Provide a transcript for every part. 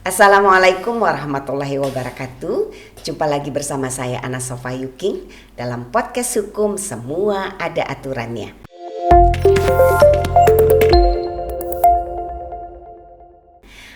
Assalamualaikum warahmatullahi wabarakatuh. Jumpa lagi bersama saya Ana Sofa Yuking dalam podcast hukum Semua Ada Aturannya.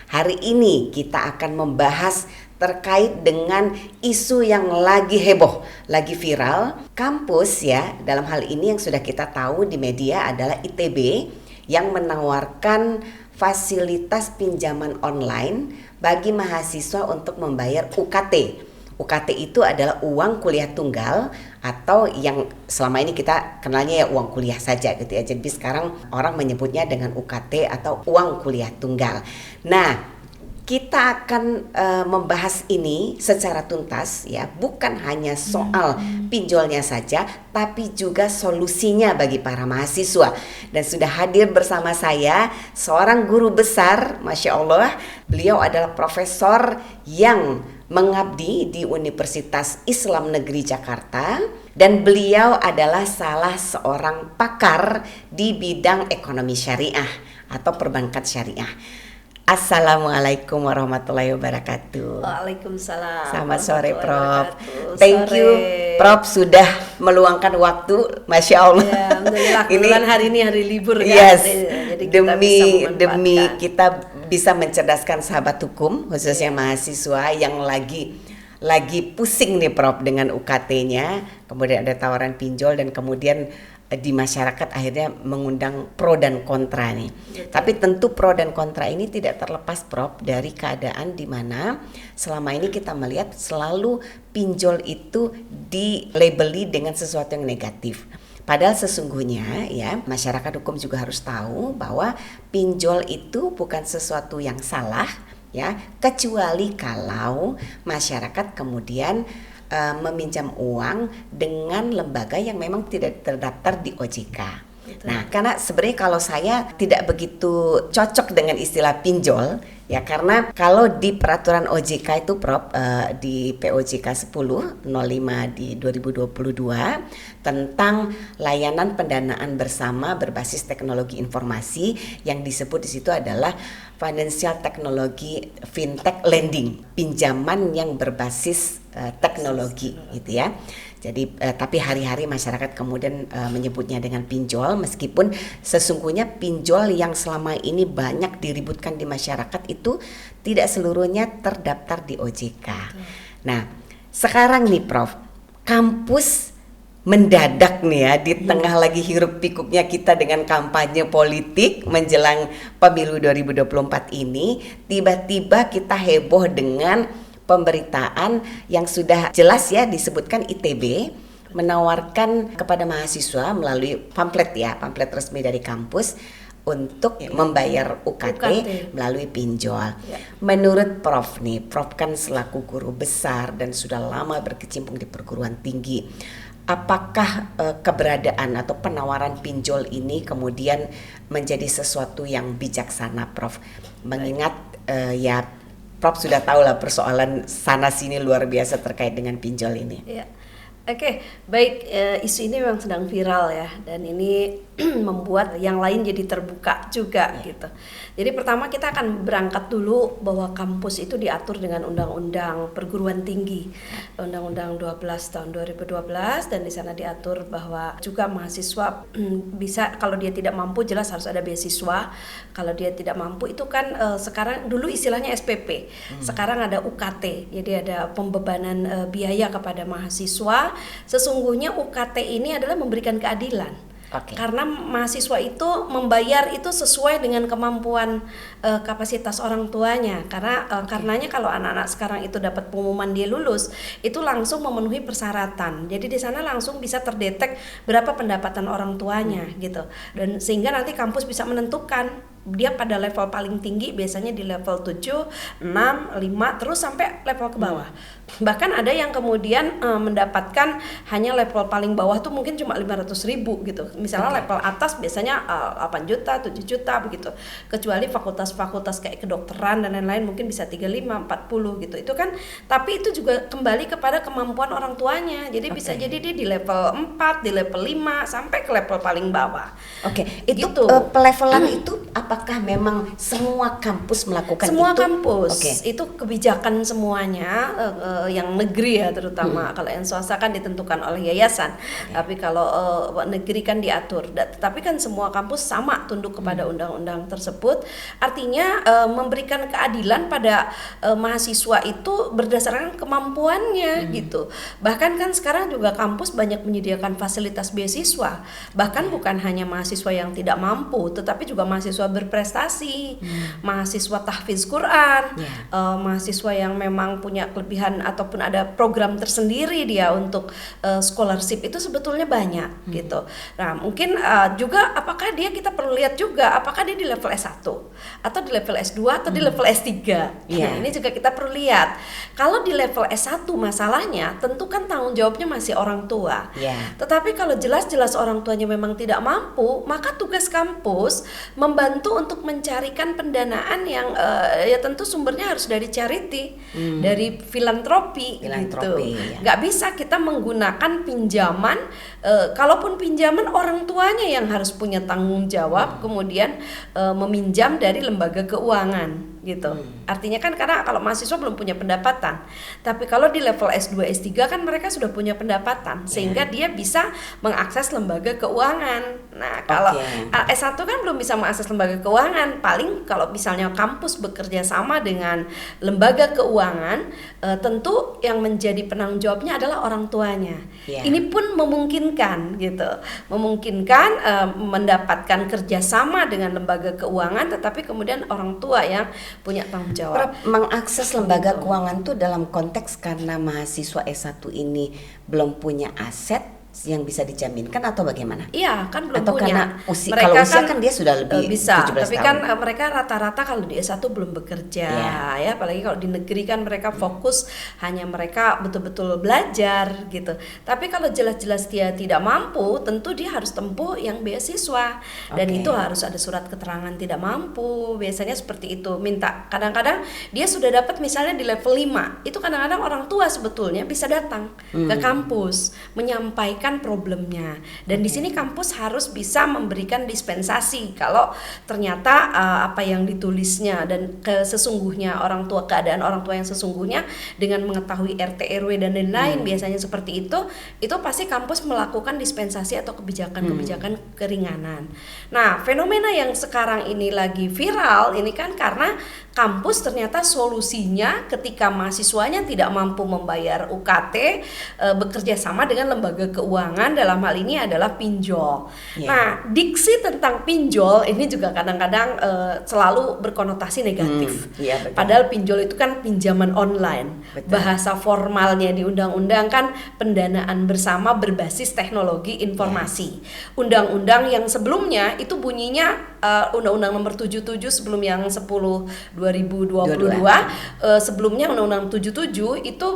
Hari ini kita akan membahas terkait dengan isu yang lagi heboh, lagi viral. Kampus ya, dalam hal ini yang sudah kita tahu di media adalah ITB yang menawarkan fasilitas pinjaman online bagi mahasiswa untuk membayar UKT. UKT itu adalah uang kuliah tunggal atau yang selama ini kita kenalnya ya uang kuliah saja gitu ya. Jadi sekarang orang menyebutnya dengan UKT atau uang kuliah tunggal. Nah, kita akan membahas ini secara tuntas ya, bukan hanya soal pinjolnya saja, tapi juga solusinya bagi para mahasiswa. Dan sudah hadir bersama saya seorang guru besar, Masya Allah. Beliau adalah profesor yang mengabdi di Universitas Islam Negeri Jakarta, dan beliau adalah salah seorang pakar di bidang ekonomi syariah atau perbankan syariah. Assalamualaikum warahmatullahi wabarakatuh. Waalaikumsalam. Selamat sore, Prof. Thank you, Prof, sudah meluangkan waktu, Masya Allah. Ya, alhamdulillah. Kebetulan hari ini hari libur kan. Yes. Jadi demi kita bisa mencerdaskan sahabat hukum, khususnya mahasiswa yang lagi pusing nih, Prof, dengan UKT-nya. Kemudian ada tawaran pinjol dan kemudian di masyarakat akhirnya mengundang pro dan kontra nih. Betul. Tapi tentu pro dan kontra ini tidak terlepas, Prof, dari keadaan di mana selama ini kita melihat selalu pinjol itu dilabeli dengan sesuatu yang negatif. Padahal sesungguhnya ya, masyarakat hukum juga harus tahu bahwa pinjol itu bukan sesuatu yang salah ya, kecuali kalau masyarakat kemudian meminjam uang dengan lembaga yang memang tidak terdaftar di OJK. Betul. Nah, karena sebenarnya kalau saya tidak begitu cocok dengan istilah pinjol ya, karena kalau di peraturan OJK itu, Prof, di POJK 10/05 di 2022 tentang layanan pendanaan bersama berbasis teknologi informasi, yang disebut di situ adalah financial technology fintech lending, pinjaman yang berbasis teknologi gitu ya. Jadi tapi hari-hari masyarakat kemudian menyebutnya dengan pinjol, meskipun sesungguhnya pinjol yang selama ini banyak diributkan di masyarakat itu tidak seluruhnya terdaftar di OJK. Nah, sekarang nih, Prof, kampus mendadak nih ya, di tengah lagi hiruk pikuknya kita dengan kampanye politik menjelang pemilu 2024 ini, tiba-tiba kita heboh dengan pemberitaan yang sudah jelas ya, disebutkan ITB menawarkan kepada mahasiswa melalui pamflet resmi dari kampus untuk membayar UKT melalui pinjol. Ya. Menurut Prof nih, Prof kan selaku guru besar dan sudah lama berkecimpung di perguruan tinggi, apakah keberadaan atau penawaran pinjol ini kemudian menjadi sesuatu yang bijaksana, Prof? Mengingat ya Prof sudah tahu lah persoalan sana sini luar biasa terkait dengan pinjol ini. Ya. Oke, baik, isu ini memang sedang viral ya, dan ini membuat yang lain jadi terbuka juga gitu. Jadi pertama kita akan berangkat dulu bahwa kampus itu diatur dengan Undang-Undang Perguruan Tinggi, Undang-Undang 12 tahun 2012, dan di sana diatur bahwa juga mahasiswa bisa, kalau dia tidak mampu jelas harus ada beasiswa. Kalau dia tidak mampu itu kan sekarang dulu istilahnya SPP, sekarang ada UKT, jadi ada pembebanan biaya kepada mahasiswa. Sesungguhnya UKT ini adalah memberikan keadilan. Okay. Karena mahasiswa itu membayar itu sesuai dengan kemampuan kapasitas orang tuanya. Karenanya kalau anak-anak sekarang itu dapat pengumuman dia lulus, itu langsung memenuhi persyaratan. Jadi di sana langsung bisa terdetek berapa pendapatan orang tuanya gitu. Dan sehingga nanti kampus bisa menentukan dia pada level paling tinggi, biasanya di level 7, 6, 5 terus sampai level ke bawah. Bahkan ada yang kemudian mendapatkan hanya level paling bawah tuh mungkin cuma 500.000 gitu. Misalnya level atas biasanya 8 juta, 7 juta begitu. Kecuali fakultas-fakultas kayak kedokteran dan lain-lain mungkin bisa 35, 40 gitu. Itu kan, tapi itu juga kembali kepada kemampuan orang tuanya. Jadi bisa jadi dia di level 4, di level 5 sampai ke level paling bawah. Itu gitu. Pelevelan itu apakah apakah memang semua kampus melakukan semua itu? kampus Oke. itu kebijakan semuanya, yang negeri ya terutama. Kalau yang swasta kan ditentukan oleh yayasan, tapi kalau negeri kan diatur. Tapi kan semua kampus sama tunduk kepada undang-undang tersebut. Artinya memberikan keadilan pada mahasiswa itu berdasarkan kemampuannya gitu. Bahkan kan sekarang juga kampus banyak menyediakan fasilitas beasiswa. Bahkan bukan hanya mahasiswa yang tidak mampu, tetapi juga mahasiswa berprestasi, mahasiswa tahfiz Quran, mahasiswa yang memang punya kelebihan ataupun ada program tersendiri dia untuk scholarship, itu sebetulnya banyak gitu. Nah, mungkin juga apakah kita perlu lihat juga apakah dia di level S1 atau di level S2 atau di level S3. Nah, ini juga kita perlu lihat. Kalau di level S1 masalahnya tentu kan tanggung jawabnya masih orang tua. Tetapi kalau jelas-jelas orang tuanya memang tidak mampu, maka tugas kampus membantu untuk mencarikan pendanaan yang ya tentu sumbernya harus dari charity, dari filantropi gitu. Nggak bisa kita menggunakan pinjaman, kalaupun pinjaman orang tuanya yang harus punya tanggung jawab, kemudian meminjam dari lembaga keuangan gitu. Artinya kan karena kalau mahasiswa belum punya pendapatan, tapi kalau di level S2, S3 kan mereka sudah punya pendapatan, sehingga dia bisa mengakses lembaga keuangan. Nah, kalau S1 kan belum bisa mengakses lembaga keuangan. Paling kalau misalnya kampus bekerja sama dengan lembaga keuangan, tentu yang menjadi penanggung jawabnya adalah orang tuanya. Ini pun memungkinkan gitu, memungkinkan mendapatkan kerjasama dengan lembaga keuangan, tetapi kemudian orang tua yang punya tanggung jawab. Mengakses lembaga keuangan tuh dalam konteks karena mahasiswa S1 ini belum punya aset yang bisa dijaminkan atau bagaimana? Iya, kan belum atau punya. Karena kalau usia kan dia sudah lebih bisa, 17 tapi tahun. kan mereka rata-rata kalau di S1 belum bekerja ya, apalagi kalau di negeri kan mereka fokus hanya mereka betul-betul belajar gitu. Tapi kalau jelas-jelas dia tidak mampu, tentu dia harus tempuh yang beasiswa, dan itu harus ada surat keterangan tidak mampu. Biasanya seperti itu, minta. Kadang-kadang dia sudah dapat misalnya di level 5, itu kadang-kadang orang tua sebetulnya bisa datang ke kampus menyampaikan problemnya, dan di sini kampus harus bisa memberikan dispensasi kalau ternyata apa yang ditulisnya dan sesungguhnya keadaan orang tua yang sesungguhnya dengan mengetahui RT RW dan lain-lain, biasanya seperti itu pasti kampus melakukan dispensasi atau kebijakan keringanan. Nah, fenomena yang sekarang ini lagi viral ini kan karena kampus ternyata solusinya ketika mahasiswanya tidak mampu membayar UKT, bekerja sama dengan lembaga keuangan, dalam hal ini adalah pinjol. Nah, diksi tentang pinjol ini juga kadang-kadang selalu berkonotasi negatif. Padahal pinjol itu kan pinjaman online. Bahasa formalnya di undang-undang kan pendanaan bersama berbasis teknologi informasi. Undang-undang yang sebelumnya itu bunyinya Undang-Undang Nomor 77 sebelum yang 10/2022, sebelumnya Undang-Undang 77 itu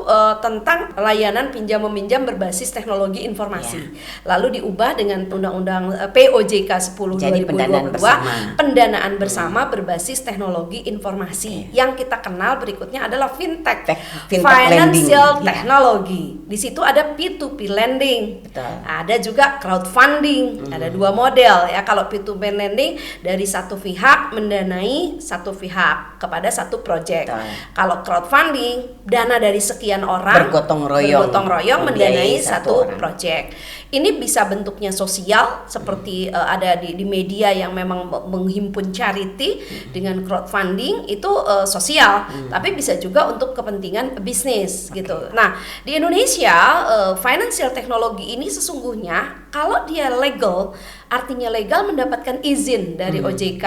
tentang layanan pinjam meminjam berbasis teknologi informasi. Lalu diubah dengan Undang-Undang POJK 10/2022, pendanaan bersama berbasis teknologi informasi. Yang kita kenal berikutnya adalah fintech financial technology. Di situ ada P2P lending. Ada juga crowdfunding. Ada dua model ya. Kalau P2P lending dari satu pihak mendanai satu pihak kepada satu proyek. Kalau crowdfunding, dana dari sekian orang bergotong royong mendanai satu proyek. Ini bisa bentuknya sosial seperti ada di media yang memang menghimpun charity dengan crowdfunding, itu sosial, tapi bisa juga untuk kepentingan bisnis gitu. Nah, di Indonesia financial technology ini sesungguhnya kalau dia legal, artinya legal mendapatkan izin dari OJK,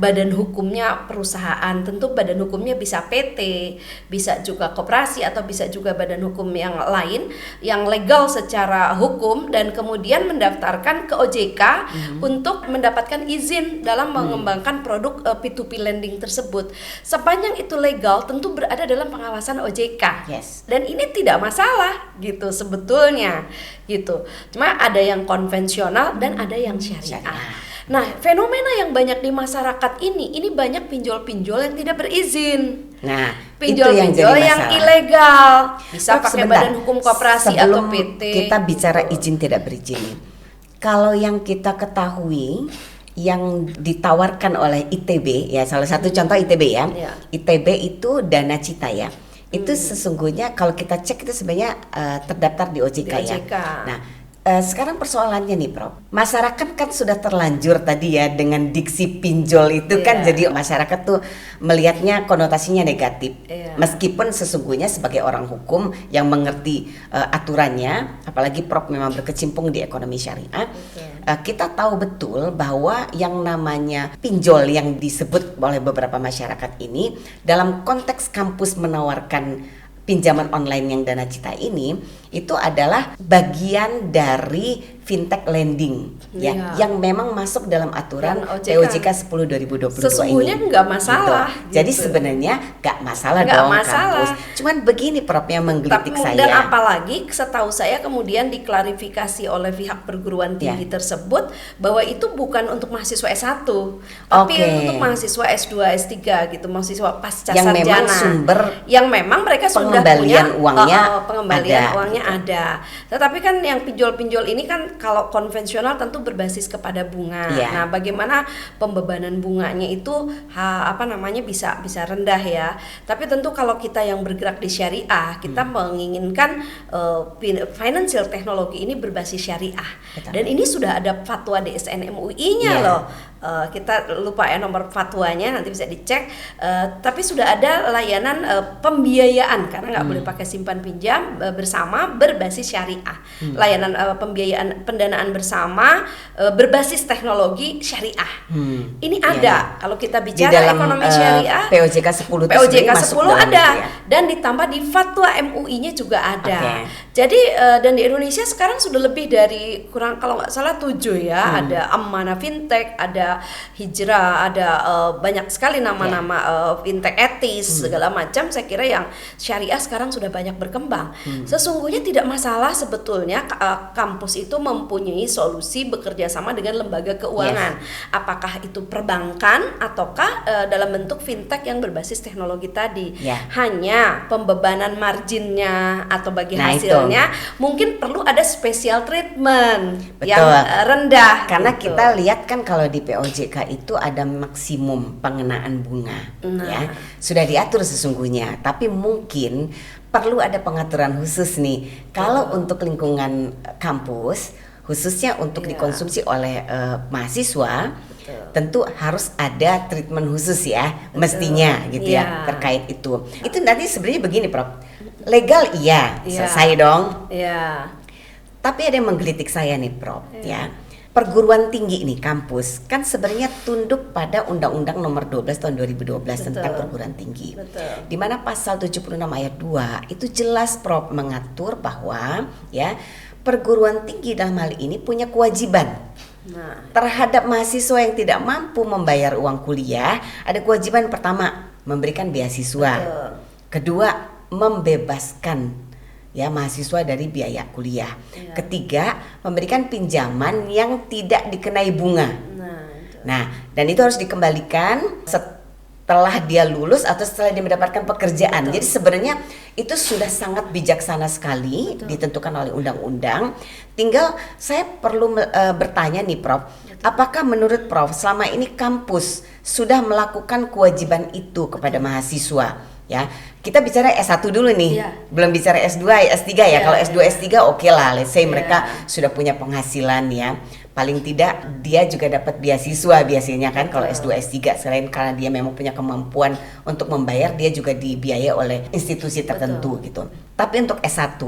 badan hukumnya perusahaan, tentu badan hukumnya bisa PT, bisa juga koperasi atau bisa juga badan hukum yang lain yang legal secara hukum, dan kemudian mendaftarkan ke OJK untuk mendapatkan izin dalam mengembangkan produk P2P lending tersebut. Sepanjang itu legal, tentu berada dalam pengawasan OJK. Dan ini tidak masalah gitu sebetulnya gitu. Cuma ada yang konvensional dan ada yang syariah. Nah, fenomena yang banyak di masyarakat ini banyak pinjol-pinjol yang tidak berizin. Nah, pinjol-pinjol yang ilegal. Bisa pakai badan hukum koperasi atau PT. Kita bicara izin tidak berizin. Kalau yang kita ketahui yang ditawarkan oleh ITB ya, salah satu contoh ITB ya. Iya. ITB itu Dana Cita ya. Itu sesungguhnya kalau kita cek itu sebenarnya terdaftar di OJK, Di OJK. ya. Nah, sekarang persoalannya nih Prof, masyarakat kan sudah terlanjur tadi ya dengan diksi pinjol itu kan, Iya. jadi masyarakat tuh melihatnya konotasinya negatif. Iya. Meskipun sesungguhnya sebagai orang hukum yang mengerti aturannya, apalagi Prof memang berkecimpung di ekonomi syariah, kita tahu betul bahwa yang namanya pinjol yang disebut oleh beberapa masyarakat ini dalam konteks kampus menawarkan pinjaman online yang Dana Cita ini itu adalah bagian dari fintech lending ya, yang memang masuk dalam aturan POJK 10 2022 Sesungguhnya ini. nggak masalah. Gitu. Jadi sebenarnya nggak masalah Nggak dong masalah. kampus. Cuman begini Prof yang menggelitik saya. Dan apalagi setahu saya kemudian diklarifikasi oleh pihak perguruan tinggi tersebut bahwa itu bukan untuk mahasiswa S1, tapi untuk mahasiswa S2, S3 gitu, mahasiswa pasca yang sarjana. memang sumber yang memang mereka sudah pengembalian punya uangnya pengembalian ada, uangnya ada. Tetapi kan yang pinjol-pinjol ini kan kalau konvensional tentu berbasis kepada bunga. Iya. Nah, bagaimana pembebanan bunganya itu bisa rendah ya. Tapi tentu kalau kita yang bergerak di syariah, kita menginginkan financial teknologi ini berbasis syariah. Betul. Dan ini sudah ada fatwa DSN MUI-nya loh. Kita lupa ya nomor fatwanya, nanti bisa dicek. Tapi sudah ada layanan pembiayaan karena nggak boleh pakai simpan pinjam bersama berbasis syariah. Layanan pembiayaan pendanaan bersama berbasis teknologi syariah. Ini ada kalau kita di bicara dalam ekonomi syariah. POJK 10 itu POJK sebenarnya masuk 10 dalam ada itu ya. dan ditambah di fatwa MUI-nya juga ada. Oke. Jadi dan di Indonesia sekarang sudah lebih dari kurang kalau nggak salah 7 ya. Ada Amanah Fintech, ada Hijrah, ada banyak sekali nama-nama fintech etis segala macam. Saya kira yang syariah sekarang sudah banyak berkembang. Sesungguhnya tidak masalah sebetulnya kampus itu mempunyai solusi bekerja sama dengan lembaga keuangan. Apakah itu perbankan ataukah dalam bentuk fintech yang berbasis teknologi tadi. Hanya pembebanan marginnya atau bagi hasilnya mungkin perlu ada special treatment yang rendah. Karena kita lihat kan kalau di POJK itu ada maksimum pengenaan bunga ya. Sudah diatur sesungguhnya, tapi mungkin perlu ada pengaturan khusus nih. Kalau untuk lingkungan kampus khususnya untuk dikonsumsi oleh mahasiswa, tentu harus ada treatment khusus ya, mestinya gitu ya terkait itu. Itu nanti sebenarnya begini Prof, legal selesai dong. Tapi ada yang menggelitik saya nih Prof ya. Perguruan tinggi nih kampus kan sebenarnya tunduk pada Undang-Undang Nomor 12 Tahun 2012 tentang perguruan tinggi. Di mana pasal 76 ayat 2 itu jelas Prof mengatur bahwa ya perguruan tinggi dalam hal ini punya kewajiban terhadap mahasiswa yang tidak mampu membayar uang kuliah. Ada kewajiban pertama memberikan beasiswa, kedua membebaskan ya mahasiswa dari biaya kuliah, ketiga memberikan pinjaman yang tidak dikenai bunga. Nah, dan itu harus dikembalikan setelah dia lulus atau setelah dia mendapatkan pekerjaan. Jadi sebenarnya itu sudah sangat bijaksana sekali ditentukan oleh undang-undang. Tinggal saya perlu bertanya nih Prof, apakah menurut Prof selama ini kampus sudah melakukan kewajiban itu kepada mahasiswa? Ya, kita bicara S1 dulu nih, belum bicara S2, S3 ya. Kalau S2, S3 oke lah, let's say mereka sudah punya penghasilan ya. Paling tidak dia juga dapat beasiswa biasanya kan kalau S2, S3. Selain karena dia memang punya kemampuan untuk membayar, dia juga dibiayai oleh institusi tertentu gitu. Tapi untuk S1,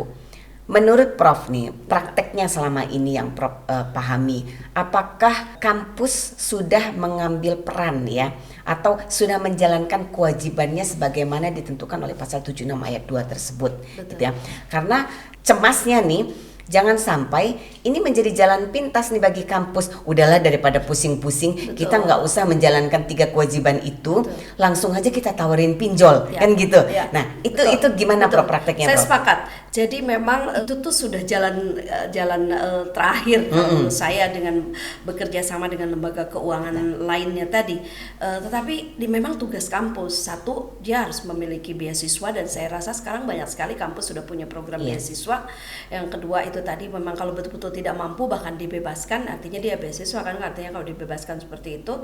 menurut Prof nih, prakteknya selama ini yang Prof pahami, apakah kampus sudah mengambil peran ya atau sudah menjalankan kewajibannya sebagaimana ditentukan oleh pasal 76 ayat 2 tersebut gitu ya. Karena cemasnya nih jangan sampai ini menjadi jalan pintas nih bagi kampus. Udahlah daripada pusing-pusing, kita nggak usah menjalankan 3 kewajiban itu, langsung aja kita tawarin pinjol kan gitu. Nah, itu gimana Prof prakteknya Saya Prof? sepakat. Jadi memang itu tuh sudah jalan terakhir menurut saya dengan bekerja sama dengan lembaga keuangan lainnya tadi. Tetapi memang tugas kampus, satu, dia harus memiliki beasiswa, dan saya rasa sekarang banyak sekali kampus sudah punya program beasiswa. Yang kedua itu tadi, memang kalau betul-betul tidak mampu bahkan dibebaskan, artinya dia beasiswa kan, artinya kalau dibebaskan seperti itu.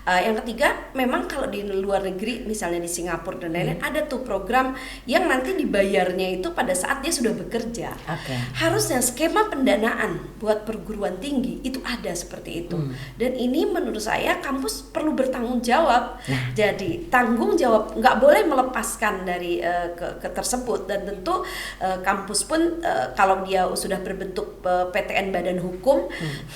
Yang ketiga, memang kalau di luar negeri misalnya di Singapura dan lain-lain, ada tuh program yang nanti dibayarnya itu pada saat dia sudah bekerja. Harusnya skema pendanaan buat perguruan tinggi itu ada seperti itu. Dan ini menurut saya kampus perlu bertanggung jawab. Jadi tanggung jawab, nggak boleh melepaskan dari ke tersebut. Dan tentu kampus pun kalau dia sudah berbentuk PTN badan hukum,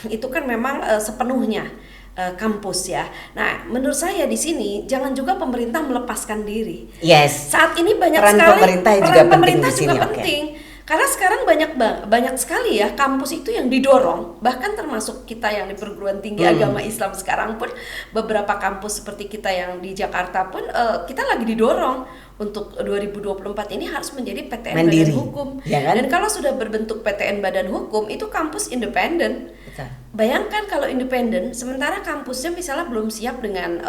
itu kan memang sepenuhnya kampus ya. Nah, menurut saya di sini jangan juga pemerintah melepaskan diri. Yes. Saat ini banyak peran sekali pemerintah juga peran penting pemerintah di sini. juga penting. Karena sekarang banyak sekali ya kampus itu yang didorong, bahkan termasuk kita yang di perguruan tinggi agama Islam sekarang pun, beberapa kampus seperti kita yang di Jakarta pun kita lagi didorong untuk 2024 ini harus menjadi PTN Mandiri, badan hukum. ya kan? Dan kalau sudah berbentuk PTN badan hukum itu kampus independen. Bayangkan kalau independen, sementara kampusnya misalnya belum siap dengan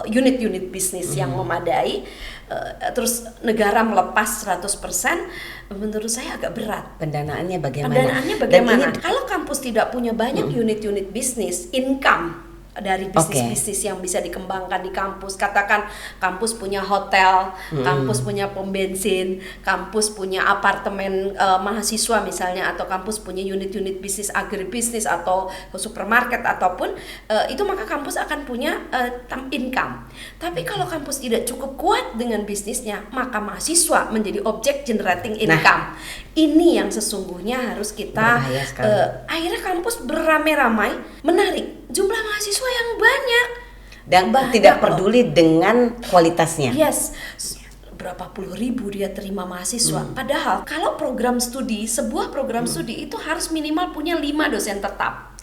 unit-unit bisnis yang memadai, terus negara melepas 100%, menurut saya agak berat. Pendanaannya bagaimana? Dan ini, kalau kampus tidak punya banyak unit-unit bisnis, income dari bisnis-bisnis yang bisa dikembangkan di kampus. Katakan kampus punya hotel, kampus punya pom bensin, kampus punya apartemen mahasiswa misalnya, atau kampus punya unit-unit bisnis agribisnis atau supermarket ataupun itu, maka kampus akan punya income. Tapi kalau kampus tidak cukup kuat dengan bisnisnya, maka mahasiswa menjadi objek generating income. Ini yang sesungguhnya harus kita akhirnya kampus beramai-ramai menarik jumlah mahasiswa yang banyak dan tidak peduli dengan kualitasnya. Yes, berapa puluh ribu dia terima mahasiswa. Padahal kalau program studi, sebuah program studi itu harus minimal punya 5 dosen tetap.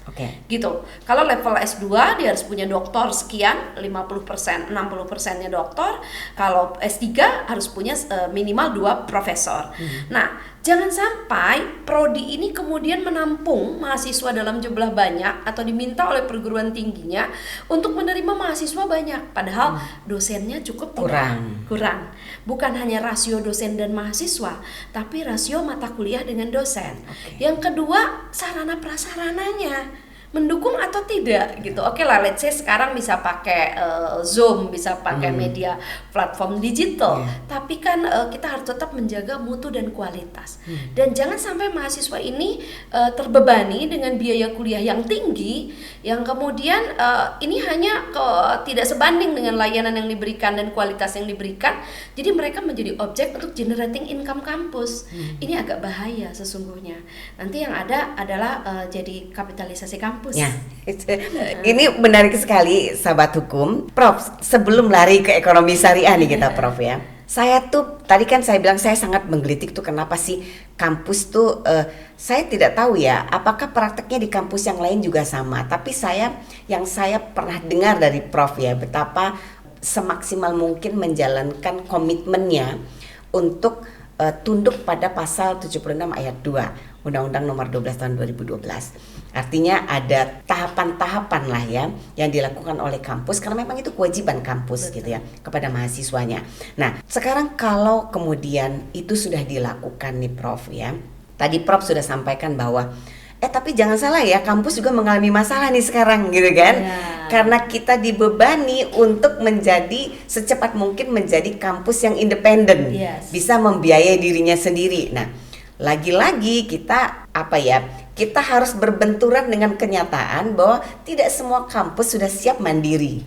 Gitu. Kalau level S2 dia harus punya doktor sekian, 50%, 60%-nya doktor. Kalau S3 harus punya minimal 2 profesor. Nah, jangan sampai prodi ini kemudian menampung mahasiswa dalam jumlah banyak atau diminta oleh perguruan tingginya untuk menerima mahasiswa banyak, padahal dosennya cukup kurang. Bukan hanya rasio dosen dan mahasiswa, tapi rasio mata kuliah dengan dosen. Yang kedua, sarana prasarananya mendukung atau tidak gitu. Oke lah, let's say sekarang bisa pakai Zoom, bisa pakai media platform digital, tapi kan kita harus tetap menjaga mutu dan kualitas. Dan jangan sampai mahasiswa ini terbebani dengan biaya kuliah yang tinggi, yang kemudian ini hanya tidak sebanding dengan layanan yang diberikan dan kualitas yang diberikan. Jadi mereka menjadi objek untuk generating income kampus. Ini agak bahaya sesungguhnya. Nanti yang ada adalah jadi kapitalisasi kampus. Ya, ini menarik sekali sahabat hukum. Prof, sebelum lari ke ekonomi syariah nih kita Prof ya. Saya tuh tadi kan saya bilang saya sangat menggelitik tuh kenapa sih kampus tuh saya tidak tahu ya apakah prakteknya di kampus yang lain juga sama. Tapi yang saya pernah dengar dari Prof ya, betapa semaksimal mungkin menjalankan komitmennya untuk tunduk pada pasal 76 ayat 2 Undang-Undang Nomor 12 Tahun 2012. Artinya ada tahapan-tahapan lah ya yang dilakukan oleh kampus, karena memang itu kewajiban kampus gitu ya kepada mahasiswanya. Nah, sekarang kalau kemudian itu sudah dilakukan nih Prof ya. Tadi Prof sudah sampaikan bahwa tapi jangan salah ya, kampus juga mengalami masalah nih sekarang gitu kan. Karena kita dibebani untuk menjadi secepat mungkin menjadi kampus yang independen, bisa membiayai dirinya sendiri. Nah, lagi-lagi kita kita harus berbenturan dengan kenyataan bahwa tidak semua kampus sudah siap mandiri.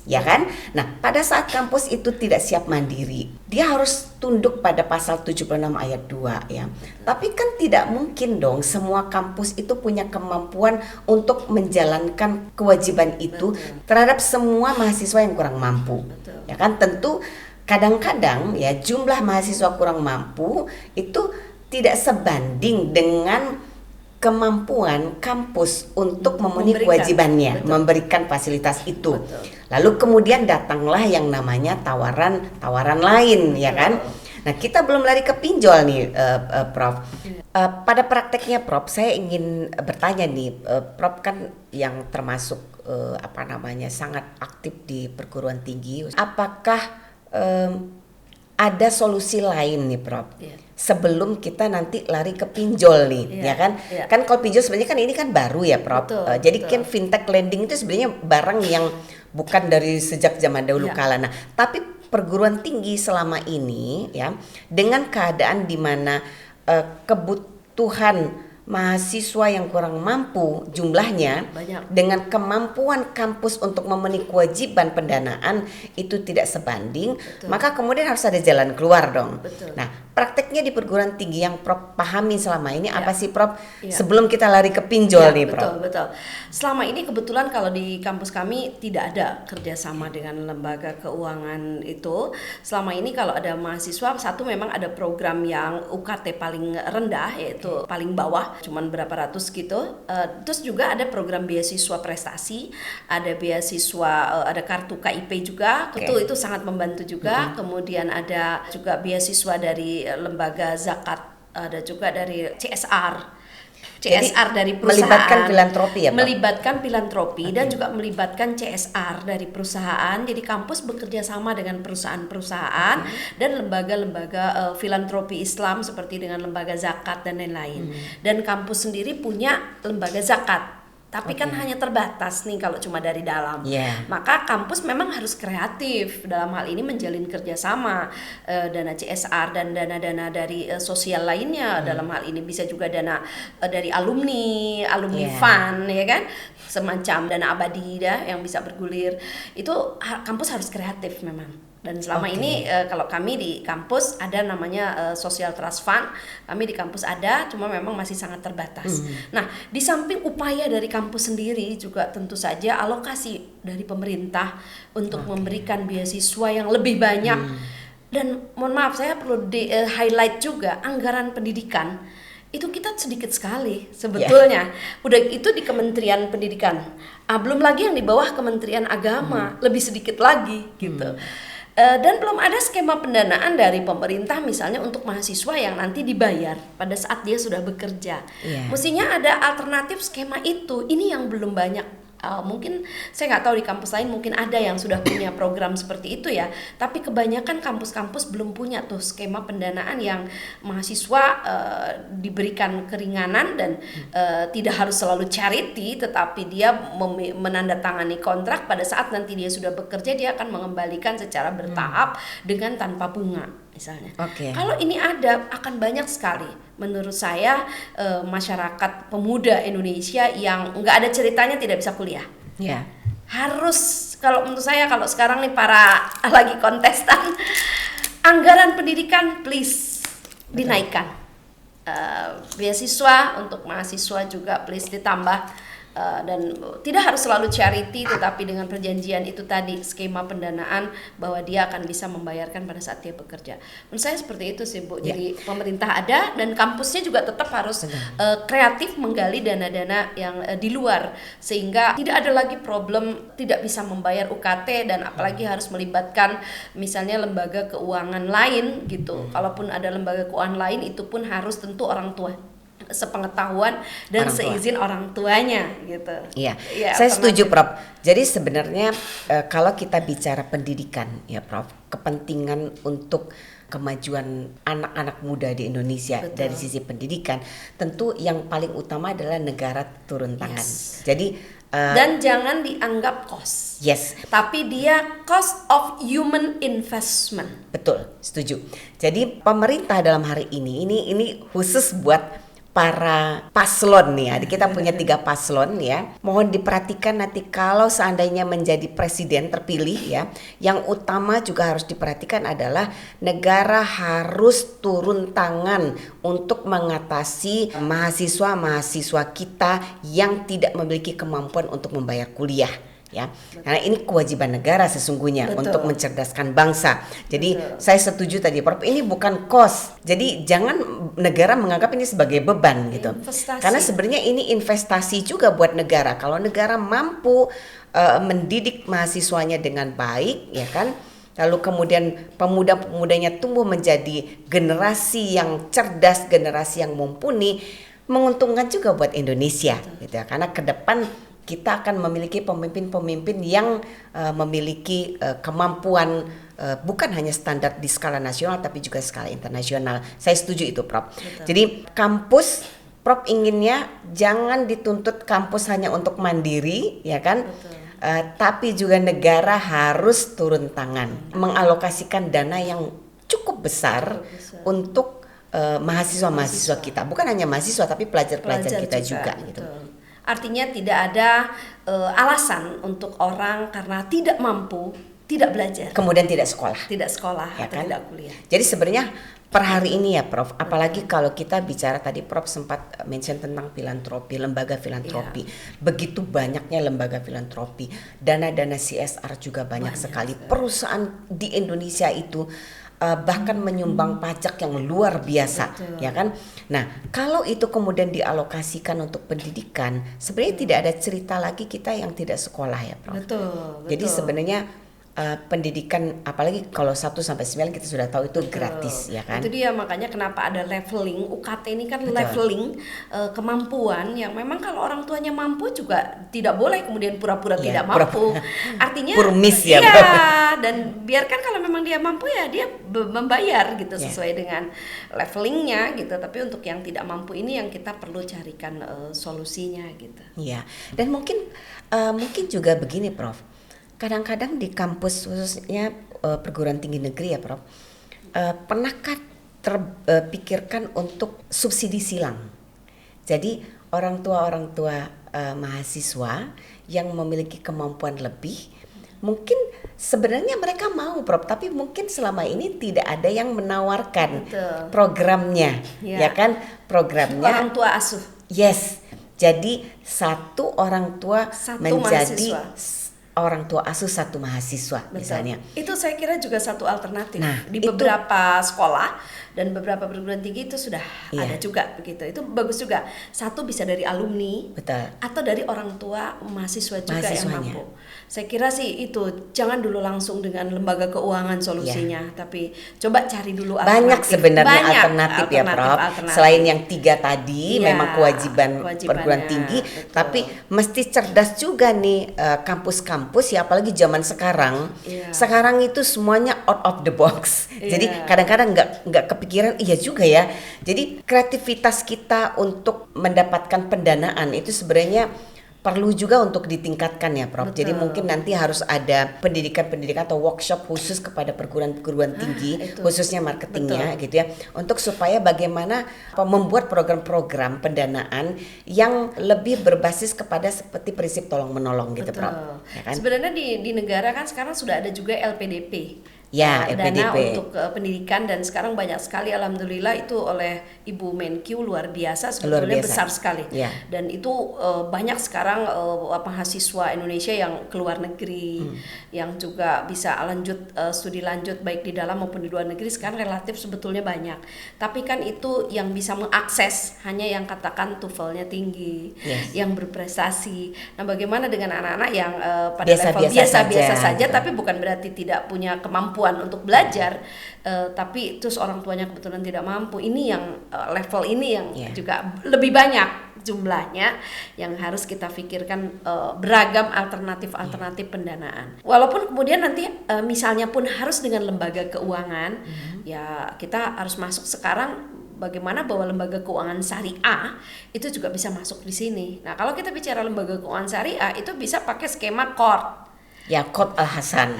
Ya kan? Nah, pada saat kampus itu tidak siap mandiri, dia harus tunduk pada pasal 76 ayat 2 ya. Tapi kan tidak mungkin dong semua kampus itu punya kemampuan untuk menjalankan kewajiban itu terhadap semua mahasiswa yang kurang mampu. Ya kan? Tentu kadang-kadang ya jumlah mahasiswa kurang mampu itu tidak sebanding dengan kemampuan kampus untuk memenuhi kewajibannya, memberikan fasilitas itu. Lalu kemudian datanglah yang namanya tawaran lain, ya kan? Nah, kita belum lari ke pinjol nih, Prof. Pada prakteknya, Prof, saya ingin bertanya nih, Prof kan yang termasuk sangat aktif di perguruan tinggi. Apakah ada solusi lain nih, Prof? Sebelum kita nanti lari ke pinjol nih, ya kan? Kan kalau pinjol sebenarnya kan ini kan baru ya, Prof. Jadi kan fintech lending itu sebenarnya barang yang bukan dari sejak zaman dahulu kala. Nah, tapi perguruan tinggi selama ini ya, dengan keadaan di mana kebutuhan mahasiswa yang kurang mampu jumlahnya banyak, dengan kemampuan kampus untuk memenuhi kewajiban pendanaan itu tidak sebanding. Betul. Maka kemudian harus ada jalan keluar dong. Betul. Nah, prakteknya di perguruan tinggi yang Prof pahami selama ini apa sih, Prof? Sebelum kita lari ke pinjol nih, Prof. Betul. Selama ini kebetulan kalau di kampus kami tidak ada kerjasama dengan lembaga keuangan itu. Selama ini kalau ada mahasiswa, satu memang ada program yang UKT paling rendah, yaitu paling bawah, cuman berapa ratus gitu. Terus juga ada program beasiswa prestasi, ada beasiswa, ada kartu KIP juga. Itu sangat membantu juga. Kemudian ada juga beasiswa dari lembaga zakat, ada juga dari CSR. Dari perusahaan, melibatkan filantropi ya, Pak? Melibatkan filantropi dan juga melibatkan CSR dari perusahaan. Jadi kampus bekerja sama dengan perusahaan-perusahaan dan lembaga-lembaga filantropi Islam seperti dengan lembaga zakat dan lain-lain. Dan kampus sendiri punya lembaga zakat. Tapi kan hanya terbatas nih kalau cuma dari dalam. Maka kampus memang harus kreatif dalam hal ini menjalin kerjasama, dana CSR dan dana-dana dari sosial lainnya. Dalam hal ini bisa juga dana dari alumni fund, ya kan, semacam dana abadi yang bisa bergulir. Itu kampus harus kreatif memang. Dan selama ini kalau kami di kampus ada namanya Social Trust Fund, kami di kampus ada, cuma memang masih sangat terbatas. Nah, di samping upaya dari kampus sendiri juga tentu saja alokasi dari pemerintah untuk memberikan beasiswa yang lebih banyak. Dan mohon maaf, saya perlu highlight juga anggaran pendidikan. Itu kita sedikit sekali sebetulnya. Udah itu di Kementerian Pendidikan. Belum lagi yang di bawah Kementerian Agama, lebih sedikit lagi gitu. Dan belum ada skema pendanaan dari pemerintah misalnya untuk mahasiswa yang nanti dibayar pada saat dia sudah bekerja. Mestinya ada alternatif skema itu. Ini yang belum banyak. Mungkin saya nggak tahu di kampus lain mungkin ada yang sudah punya program seperti itu ya, tapi kebanyakan kampus-kampus belum punya tuh skema pendanaan yang mahasiswa diberikan keringanan dan tidak harus selalu charity, tetapi dia menandatangani kontrak pada saat nanti dia sudah bekerja, dia akan mengembalikan secara bertahap dengan tanpa bunga misalnya. Kalau ini ada, akan banyak sekali menurut saya masyarakat pemuda Indonesia yang nggak ada ceritanya tidak bisa kuliah. Harus, kalau menurut saya, kalau sekarang nih para lagi kontestan, anggaran pendidikan please dinaikkan. Beasiswa untuk mahasiswa juga please ditambah. Dan tidak harus selalu charity, tetapi dengan perjanjian itu tadi, skema pendanaan bahwa dia akan bisa membayarkan pada saat dia bekerja. Menurut saya seperti itu sih, Bu. Jadi pemerintah ada dan kampusnya juga tetap harus kreatif menggali dana-dana yang di luar, sehingga tidak ada lagi problem tidak bisa membayar UKT dan apalagi harus melibatkan misalnya lembaga keuangan lain gitu. Kalaupun ada lembaga keuangan lain, itu pun harus tentu orang tua sepengetahuan dan seizin orang tuanya gitu. Saya setuju, Prof. Jadi sebenarnya kalau kita bicara pendidikan ya, Prof, kepentingan untuk kemajuan anak-anak muda di Indonesia dari sisi pendidikan, tentu yang paling utama adalah negara turun tangan. Jadi dan jangan dianggap cost. Tapi dia cost of human investment. Betul, setuju. Jadi pemerintah dalam hari ini khusus buat para paslon nih ya, kita punya 3 paslon ya. Mohon diperhatikan nanti kalau seandainya menjadi presiden terpilih ya, yang utama juga harus diperhatikan adalah negara harus turun tangan untuk mengatasi mahasiswa-mahasiswa kita yang tidak memiliki kemampuan untuk membayar kuliah. Ya, karena ini kewajiban negara sesungguhnya untuk mencerdaskan bangsa. Jadi saya setuju tadi, Prof, ini bukan cost. Jadi jangan negara menganggap ini sebagai beban gitu. Karena sebenarnya ini investasi juga buat negara. Kalau negara mampu mendidik mahasiswanya dengan baik, ya kan, lalu kemudian pemuda-pemudanya tumbuh menjadi generasi yang cerdas, generasi yang mumpuni, menguntungkan juga buat Indonesia gitu ya. Karena ke depan kita akan memiliki pemimpin-pemimpin yang memiliki kemampuan bukan hanya standar di skala nasional tapi juga skala internasional. Saya setuju itu, Prof. Betul. Jadi kampus, Prof inginnya jangan dituntut kampus hanya untuk mandiri, ya kan? Tapi juga negara harus turun tangan, mengalokasikan dana yang cukup besar untuk mahasiswa-mahasiswa kita. Bukan hanya mahasiswa tapi pelajar-pelajar kita juga gitu. Artinya tidak ada alasan untuk orang karena tidak mampu tidak belajar. Kemudian tidak sekolah. Tidak sekolah Ya atau kan? tidak kuliah. Jadi sebenarnya per hari ini ya Prof, apalagi kalau kita bicara tadi Prof sempat mention tentang filantropi, lembaga filantropi. Begitu banyaknya lembaga filantropi, dana-dana CSR juga banyak sekali. Perusahaan di Indonesia itu bahkan menyumbang pajak yang luar biasa. Betul. Ya kan? Nah, kalau itu kemudian dialokasikan untuk pendidikan, sebenarnya tidak ada cerita lagi kita yang tidak sekolah ya, Prof. Betul. Jadi sebenarnya pendidikan, apalagi kalau 1 sampai 9 kita sudah tahu itu gratis, ya kan? Itu dia, makanya kenapa ada leveling. UKT ini kan leveling kemampuan yang memang kalau orang tuanya mampu juga tidak boleh kemudian pura-pura tidak mampu. Artinya purmis ya, iya, Bro. dan biarkan kalau memang dia mampu ya dia membayar gitu sesuai dengan levelingnya gitu. Tapi untuk yang tidak mampu ini yang kita perlu carikan solusinya gitu. Iya. Dan mungkin juga begini, Prof. Kadang-kadang di kampus khususnya perguruan tinggi negeri ya, Prof. Pernahkah terpikirkan untuk subsidi silang? Jadi orang tua mahasiswa yang memiliki kemampuan lebih, mungkin sebenarnya mereka mau, Prof, tapi mungkin selama ini tidak ada yang menawarkan programnya, ya kan? Programnya orang tua asuh. Yes. Jadi satu orang tua menjadi mahasiswa. Orang tua asuh satu mahasiswa. Betul. Misalnya. Itu saya kira juga satu alternatif. Nah, di beberapa sekolah dan beberapa perguruan tinggi itu sudah ada juga begitu. Itu bagus juga. Satu bisa dari alumni, betul, atau dari orang tua mahasiswa juga yang mampu. Saya kira sih itu, jangan dulu langsung dengan lembaga keuangan solusinya, tapi coba cari dulu alternatif. Banyak sebenarnya alternatif ya, Prof. Selain yang 3 tadi memang kewajiban perguruan tinggi, tapi mesti cerdas juga nih kampus-kampus ya, apalagi zaman sekarang. Sekarang itu semuanya out of the box. Jadi kadang-kadang nggak kepikiran, iya juga ya. Jadi kreativitas kita untuk mendapatkan pendanaan itu sebenarnya perlu juga untuk ditingkatkan ya, Prof. Betul. Jadi mungkin nanti harus ada pendidikan atau workshop khusus kepada perguruan tinggi, khususnya marketingnya gitu ya, untuk supaya bagaimana membuat program-program pendanaan yang lebih berbasis kepada seperti prinsip tolong menolong gitu, Prof. Ya kan? Sebenarnya di negara kan sekarang sudah ada juga LPDP. Ya, dana LPDP. untuk pendidikan, dan sekarang banyak sekali alhamdulillah itu oleh Ibu Menkyu luar biasa, sebetulnya besar sekali. Dan itu banyak sekarang mahasiswa Indonesia yang keluar negeri, yang juga bisa lanjut studi lanjut baik di dalam maupun di luar negeri, sekarang relatif sebetulnya banyak. Tapi kan itu yang bisa mengakses hanya yang katakan TOEFL-nya tinggi, yang berprestasi. Nah, bagaimana dengan anak-anak yang pada level biasa-biasa saja, tapi bukan berarti tidak punya kemampuan untuk belajar, tapi terus orang tuanya kebetulan tidak mampu. Ini yang level ini yang juga lebih banyak jumlahnya, yang harus kita pikirkan beragam alternatif pendanaan. Walaupun kemudian nanti misalnya pun harus dengan lembaga keuangan, ya kita harus masuk sekarang bagaimana bahwa lembaga keuangan syariah itu juga bisa masuk di sini. Nah, kalau kita bicara lembaga keuangan syariah itu bisa pakai skema QORT. Ya, Qard Al Hasan.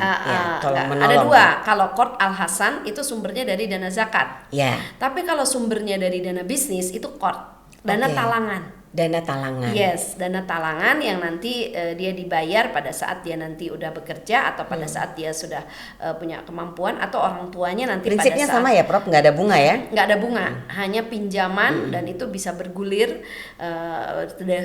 Tolong menolong. Ada 2. Kalau Qard Al Hasan itu sumbernya dari dana zakat. Tapi kalau sumbernya dari dana bisnis itu Qard, dana talangan. Dana talangan. Yes, dana talangan yang nanti dia dibayar pada saat dia nanti udah bekerja atau pada saat dia sudah punya kemampuan, atau orang tuanya nanti prinsipnya pada saat sama ya, Prof, nggak ada bunga ya? Nggak ada bunga, hanya pinjaman, dan itu bisa bergulir,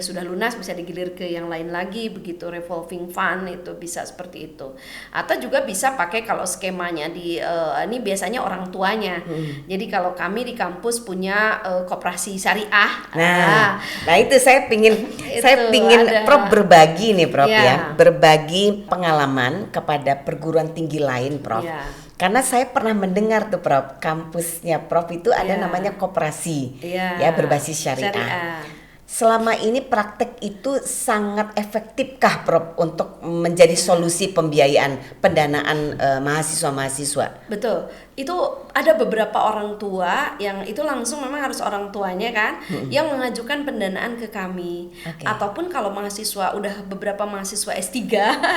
sudah lunas bisa digilir ke yang lain lagi, begitu revolving fund itu bisa seperti itu. Atau juga bisa pakai kalau skemanya ini biasanya orang tuanya. Jadi kalau kami di kampus punya koperasi syariah. Nah itu saya pingin ada. Prof berbagi nih Prof Ya. ya, berbagi pengalaman kepada perguruan tinggi lain Prof. Ya. Karena saya pernah mendengar tuh Prof, kampusnya Prof itu ada Ya. namanya koperasi, Ya. ya berbasis syariah. Selama ini praktek itu sangat efektifkah Prof untuk menjadi solusi pembiayaan pendanaan mahasiswa-mahasiswa? Betul, itu ada beberapa orang tua yang itu langsung memang harus orang tuanya kan yang mengajukan pendanaan ke kami. Oke. Ataupun kalau mahasiswa udah beberapa mahasiswa S3,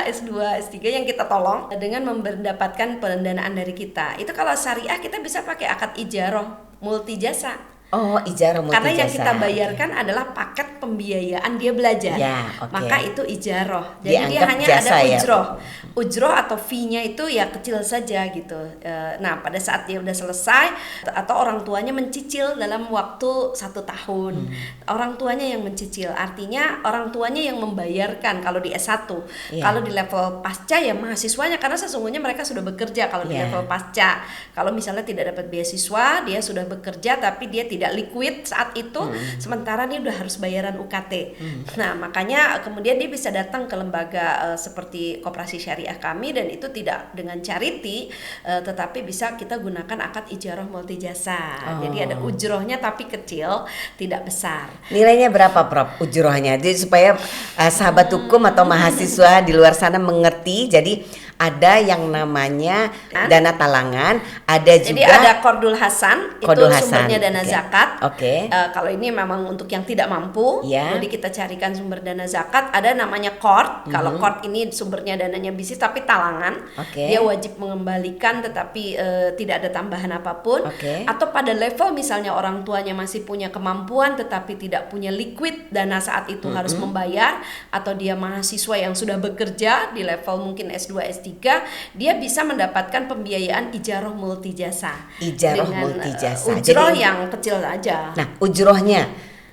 S2, S3 yang kita tolong dengan mendapatkan pendanaan dari kita. Itu kalau syariah kita bisa pakai akad ijarah multi jasa. Oh, ijarah multi Karena yang jasa. kita bayarkan adalah paket pembiayaan dia belajar. Ya, oke. Maka itu ijaroh. Jadi dia Dianggap hanya jasa ada ya? ujroh. Ujroh atau fee-nya itu ya kecil saja gitu. Nah, pada saat dia udah selesai atau orang tuanya mencicil dalam waktu 1 tahun. Orang tuanya yang mencicil. Artinya orang tuanya yang membayarkan kalau di S1. Iya. Kalau di level pasca ya mahasiswanya, karena sesungguhnya mereka sudah bekerja kalau di Iya. level pasca. Kalau misalnya tidak dapat beasiswa, dia sudah bekerja tapi dia tidak liquid saat itu, sementara dia udah harus bayaran UKT. Nah, makanya kemudian dia bisa datang ke lembaga seperti Koperasi Syariah kami, dan itu tidak dengan charity, tetapi bisa kita gunakan akad ijarah multi jasa. Jadi ada ujrohnya tapi kecil, tidak besar. Nilainya berapa Prof ujrohnya? Jadi supaya sahabat hukum atau mahasiswa di luar sana mengerti. Jadi ada yang namanya dana talangan, ada juga. Jadi ada Qardul Hasan, Qardul itu Hasan, sumbernya dana oke. zakat. Oke. Kalau ini memang untuk yang tidak mampu, Ya. jadi kita carikan sumber dana zakat. Ada namanya Qard. Kalau Qard ini sumbernya dananya bisnis tapi talangan. Oke. Dia wajib mengembalikan tetapi tidak ada tambahan apapun. Oke. Atau pada level misalnya orang tuanya masih punya kemampuan tetapi tidak punya liquid dana saat itu harus membayar, atau dia mahasiswa yang sudah bekerja di level mungkin S2, S3, dia bisa mendapatkan pembiayaan ijarah multi jasa. Ijarah Dengan, multi jasa. ujroh Jadi- yang kecil aja. Nah, ujrohnya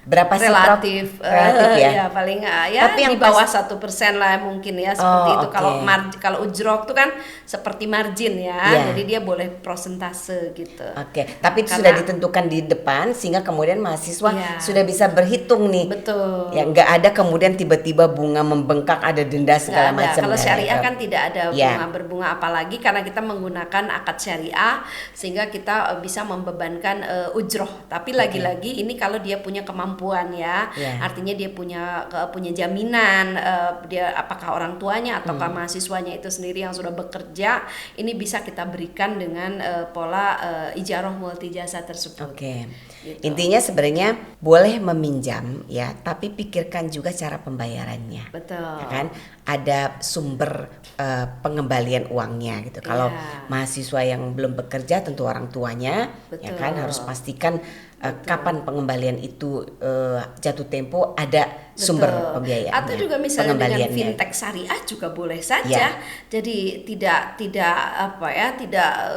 berapa sih Prof? Relatif, Relatif ya. ya paling ya Tapi yang di bawah 1% lah mungkin ya, seperti Oh, itu. oke. Kalau ujroh itu kan seperti margin ya, Iya. jadi dia boleh prosentase gitu. Oke, tapi itu Karena- sudah ditentukan di depan sehingga kemudian mahasiswa Iya. sudah bisa berhitung nih. Betul. Ya nggak ada kemudian tiba-tiba bunga membengkak, ada denda segala Nggak ada. macam. Kalau nggak syariah ada. kan tidak ada Ya. bunga berbunga, apalagi karena kita menggunakan akad syariah sehingga kita bisa membebankan ujroh. Tapi lagi-lagi ini kalau dia punya kemampuan ya, Ya. artinya dia punya jaminan, dia apakah orang tuanya ataukah mahasiswanya itu sendiri yang sudah bekerja, ini bisa kita berikan dengan pola ijarah multi jasa tersebut. Oke. Gitu. Intinya sebenarnya boleh meminjam ya, tapi pikirkan juga cara pembayarannya. Betul. Ya kan? Ada sumber pengembalian uangnya gitu. Kalau Iya. mahasiswa yang belum bekerja tentu orang tuanya ya kan Betul. harus pastikan kapan pengembalian itu jatuh tempo ada sumber Betul. pembiayaan. Atau juga misalnya dengan pengembaliannya. fintech syariah juga boleh saja. Ya. Jadi tidak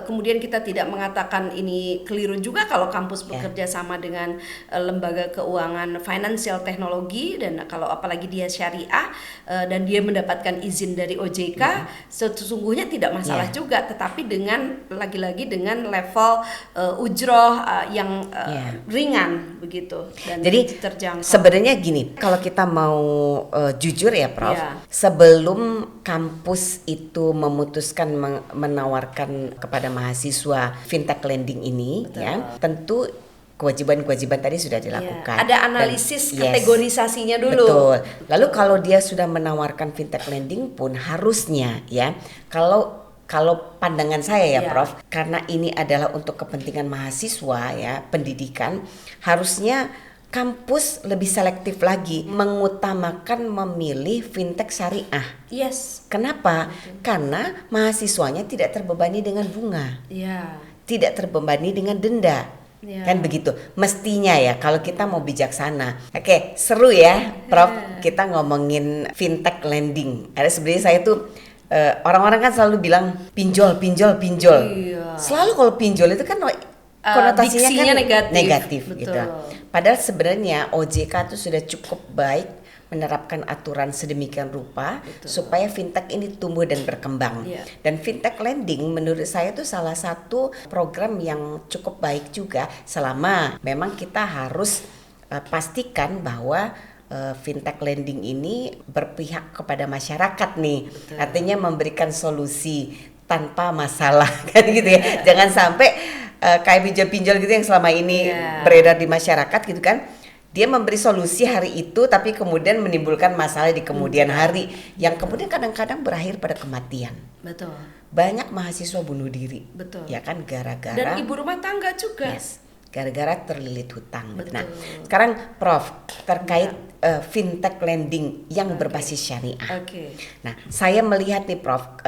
kemudian kita tidak mengatakan ini keliru juga kalau kampus bekerja sama dengan lembaga keuangan financial teknologi, dan kalau apalagi dia syariah dan dia mendapatkan izin dari OJK, sesungguhnya tidak masalah juga, tetapi dengan lagi-lagi dengan level ujroh yang ringan begitu dan Jadi terjangkau. sebenarnya gini, kalau kita mau jujur ya Prof, Ya. sebelum kampus itu memutuskan menawarkan kepada mahasiswa fintech lending ini, ya tentu kewajiban-kewajiban tadi sudah dilakukan. Ada analisis Dan- kategorisasinya dulu. Betul. Lalu kalau dia sudah menawarkan fintech lending pun harusnya ya, kalau pandangan saya ya Ya. Prof, karena ini adalah untuk kepentingan mahasiswa ya, pendidikan, harusnya kampus lebih selektif lagi mengutamakan memilih fintech syariah. Yes. Kenapa? Karena mahasiswanya tidak terbebani dengan bunga, Ya. tidak terbebani dengan denda. Ya. Kan begitu mestinya ya, kalau kita mau bijaksana. Oke, seru ya Prof, kita ngomongin fintech lending. Ada sebenarnya saya tuh orang-orang kan selalu bilang pinjol. Iya. Selalu kalau pinjol itu kan konotasinya diksinya kan negatif. gitu. Betul. Padahal sebenarnya OJK itu sudah cukup baik menerapkan aturan sedemikian rupa supaya fintech ini tumbuh dan berkembang. Iya. Dan fintech lending menurut saya itu salah satu program yang cukup baik juga, selama memang kita harus pastikan bahwa fintech lending ini berpihak kepada masyarakat nih. Betul. Artinya memberikan solusi tanpa masalah kan gitu ya. Jangan sampai kayak pinjol-pinjol gitu yang selama ini beredar di masyarakat gitu kan. Dia memberi solusi hari itu tapi kemudian menimbulkan masalah di kemudian hari yang kemudian kadang-kadang berakhir pada kematian. Betul. Banyak mahasiswa bunuh diri. Betul. Ya kan gara-gara. Dan ibu rumah tangga juga. Yes. Gara-gara terlilit hutang. Betul. Nah, sekarang Prof terkait fintech lending yang berbasis syariah. Nah, saya melihat nih Prof,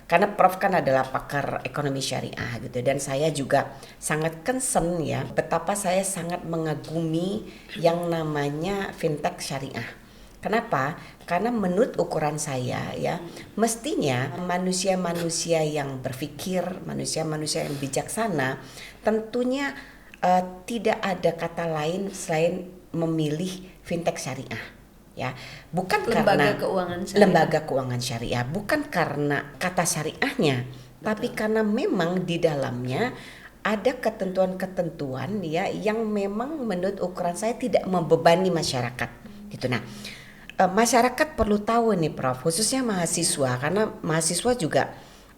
karena Prof kan adalah pakar ekonomi syariah gitu, dan saya juga sangat concern ya, betapa saya sangat mengagumi yang namanya fintech syariah. Kenapa? Karena menurut ukuran saya ya, mestinya manusia-manusia yang berpikir, manusia-manusia yang bijaksana, tentunya tidak ada kata lain selain memilih fintech syariah, ya. Bukan karena lembaga keuangan syariah, bukan karena kata syariahnya, tapi karena memang di dalamnya ada ketentuan-ketentuan ya yang memang menurut ukuran saya tidak membebani masyarakat, gitu. Nah, masyarakat perlu tahu nih Prof, khususnya mahasiswa, karena mahasiswa juga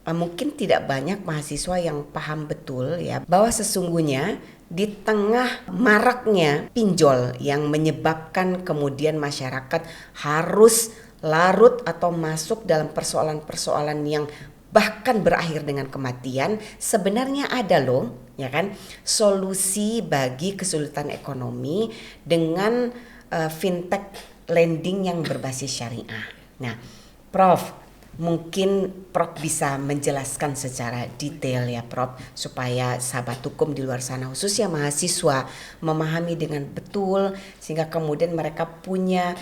mungkin tidak banyak mahasiswa yang paham betul ya bahwa sesungguhnya di tengah maraknya pinjol yang menyebabkan kemudian masyarakat harus larut atau masuk dalam persoalan-persoalan yang bahkan berakhir dengan kematian, sebenarnya ada loh ya kan solusi bagi kesulitan ekonomi dengan fintech lending yang berbasis syariah. Nah, Prof, mungkin Prof bisa menjelaskan secara detail ya Prof, supaya sahabat hukum di luar sana khususnya mahasiswa memahami dengan betul sehingga kemudian mereka punya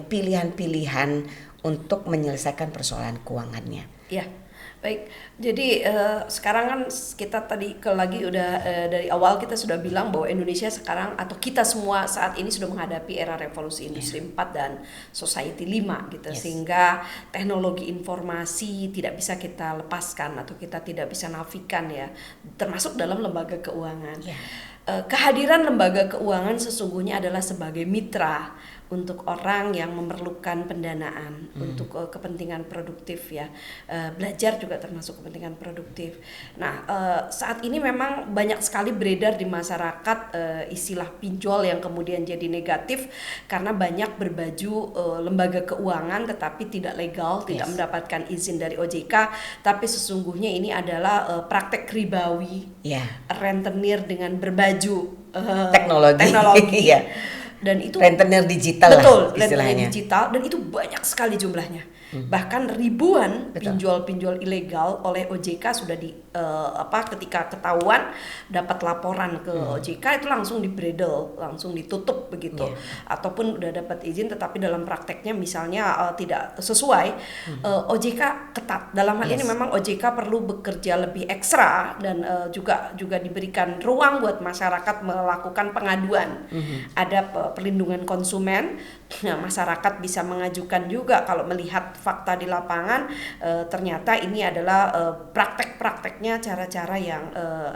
pilihan-pilihan untuk menyelesaikan persoalan keuangannya. Ya. Baik, jadi sekarang kan kita tadi dari awal kita sudah bilang bahwa Indonesia sekarang atau kita semua saat ini sudah menghadapi era revolusi industri 4 dan society 5 gitu, sehingga teknologi informasi tidak bisa kita lepaskan atau kita tidak bisa nafikan ya, termasuk dalam lembaga keuangan. Kehadiran lembaga keuangan sesungguhnya adalah sebagai mitra untuk orang yang memerlukan pendanaan untuk kepentingan produktif ya, belajar juga termasuk kepentingan produktif. Nah, saat ini memang banyak sekali beredar di masyarakat istilah pinjol yang kemudian jadi negatif karena banyak berbaju lembaga keuangan tetapi tidak legal, tidak mendapatkan izin dari OJK, tapi sesungguhnya ini adalah praktek ribawi, rentenir dengan berbaju teknologi. Dan itu rentenir digital rentenir digital, dan itu banyak sekali jumlahnya. Bahkan ribuan pinjol-pinjol ilegal oleh OJK sudah ketika ketahuan dapat laporan ke OJK itu langsung dibredel, langsung ditutup begitu. Ataupun udah dapat izin tetapi dalam prakteknya misalnya tidak sesuai, OJK ketat. Dalam hal ini memang OJK perlu bekerja lebih ekstra dan juga diberikan ruang buat masyarakat melakukan pengaduan. Ada perlindungan konsumen, masyarakat bisa mengajukan juga kalau melihat fakta di lapangan ternyata ini adalah praktek-prakteknya cara-cara yang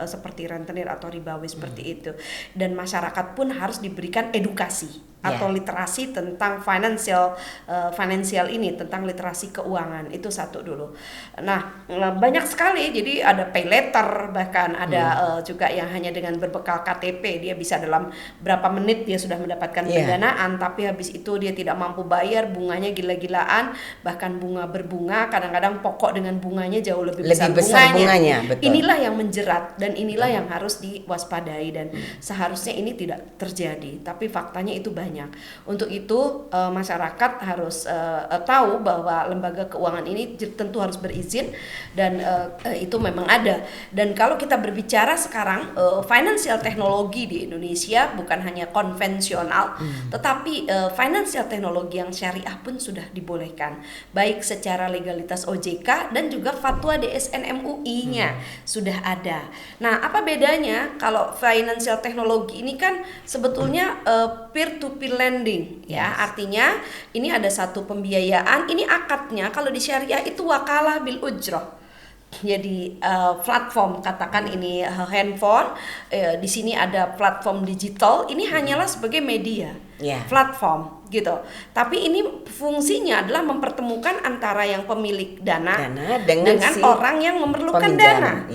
seperti rentenir atau ribawi seperti itu, dan masyarakat pun harus diberikan edukasi atau literasi tentang financial ini, tentang literasi keuangan. Itu satu dulu. Nah, banyak sekali, jadi ada pay letter, bahkan ada juga yang hanya dengan berbekal KTP dia bisa dalam berapa menit dia sudah mendapatkan pendanaan, tapi habis itu dia tidak mampu bayar, bunganya gila-gilaan, bahkan bunga berbunga, kadang-kadang pokok dengan bunganya jauh lebih besar bunganya. Betul. Inilah yang menjerat dan inilah yang harus diwaspadai, dan seharusnya ini tidak terjadi, tapi faktanya itu banyak. Untuk itu masyarakat harus tahu bahwa lembaga keuangan ini tentu harus berizin, dan itu memang ada. Dan kalau kita berbicara sekarang financial teknologi di Indonesia bukan hanya konvensional, tetapi financial teknologi yang syariah pun sudah dibolehkan, baik secara legalitas OJK dan juga fatwa DSN MUI-nya sudah ada. Nah, apa bedanya kalau financial teknologi ini kan sebetulnya peer to peer lending ya, artinya ini ada satu pembiayaan, ini akadnya kalau di syariah itu wakalah bil ujroh. Jadi platform, katakan ini handphone, di sini ada platform digital, ini hanyalah sebagai media, platform gitu. Tapi ini fungsinya adalah mempertemukan antara yang pemilik dana dengan si orang yang memerlukan dana.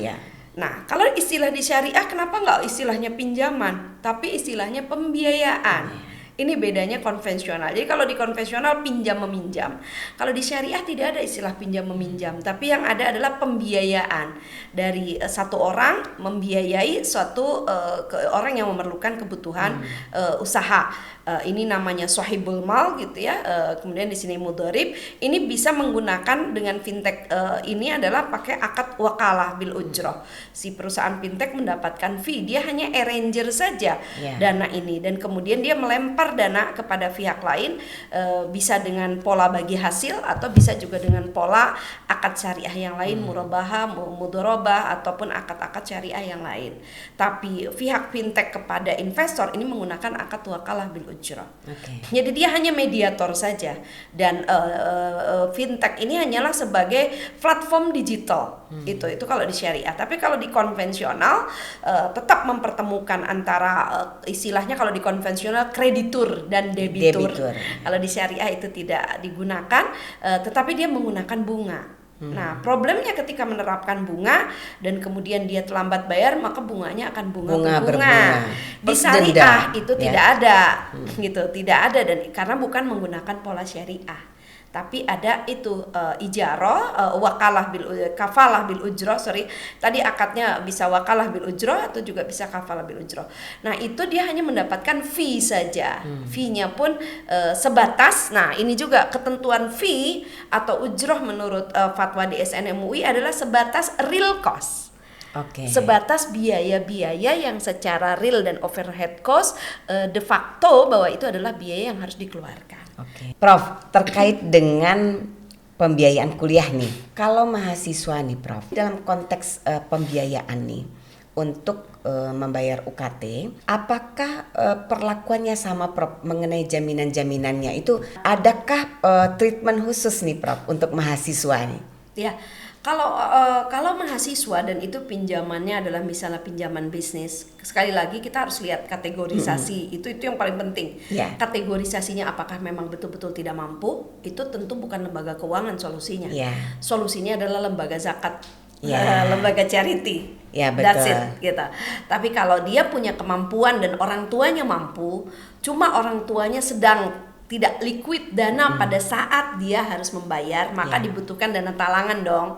Nah, kalau istilah di syariah kenapa nggak istilahnya pinjaman, tapi istilahnya pembiayaan? Ini bedanya konvensional. Jadi kalau di konvensional pinjam meminjam. Kalau di syariah tidak ada istilah pinjam meminjam, tapi yang ada adalah pembiayaan dari satu orang membiayai suatu orang yang memerlukan kebutuhan usaha. Ini namanya sohibul mal gitu ya. Kemudian di sini mudharib. Ini bisa menggunakan dengan fintech ini adalah pakai akad wakalah bil ujroh. Si perusahaan fintech mendapatkan fee, dia hanya arranger saja dana ini, dan kemudian dia melempar dana kepada pihak lain, bisa dengan pola bagi hasil atau bisa juga dengan pola akad syariah yang lain, murabahah, mudharabah ataupun akad-akad syariah yang lain. Tapi pihak fintech kepada investor ini menggunakan akad wakalah bil ujrah. Jadi dia hanya mediator saja, dan fintech ini hanyalah sebagai platform digital. Itu kalau di syariah. Tapi kalau di konvensional tetap mempertemukan antara istilahnya kalau di konvensional kreditur dan debitur. Kalau di syariah itu tidak digunakan, tetapi dia menggunakan bunga. Nah, problemnya ketika menerapkan bunga dan kemudian dia terlambat bayar, maka bunganya akan bunga. Di syariah itu tidak ada, gitu, tidak ada, dan karena bukan menggunakan pola syariah. Tapi ada itu ijarah, wakalah bil kafalah bil ujroh, tadi akadnya bisa wakalah bil ujroh atau juga bisa kafalah bil ujroh. Nah, itu dia hanya mendapatkan fee saja. Fee-nya pun sebatas, nah ini juga ketentuan fee atau ujroh menurut fatwa DSN MUI adalah sebatas real cost. Sebatas biaya-biaya yang secara real dan overhead cost de facto bahwa itu adalah biaya yang harus dikeluarkan. Prof, terkait dengan pembiayaan kuliah nih, kalau mahasiswa nih Prof, dalam konteks pembiayaan nih untuk membayar UKT, apakah perlakuannya sama Prof mengenai jaminan-jaminannya itu? Adakah treatment khusus nih Prof untuk mahasiswa nih? Ya. Kalau mahasiswa dan itu pinjamannya adalah misalnya pinjaman bisnis, sekali lagi kita harus lihat kategorisasi. Itu yang paling penting. Kategorisasinya apakah memang betul-betul tidak mampu? Itu tentu bukan lembaga keuangan solusinya. Solusinya adalah lembaga zakat, lembaga charity. That's it, gitu. Tapi kalau dia punya kemampuan dan orang tuanya mampu, cuma orang tuanya sedang tidak liquid dana pada saat dia harus membayar, maka dibutuhkan dana talangan dong.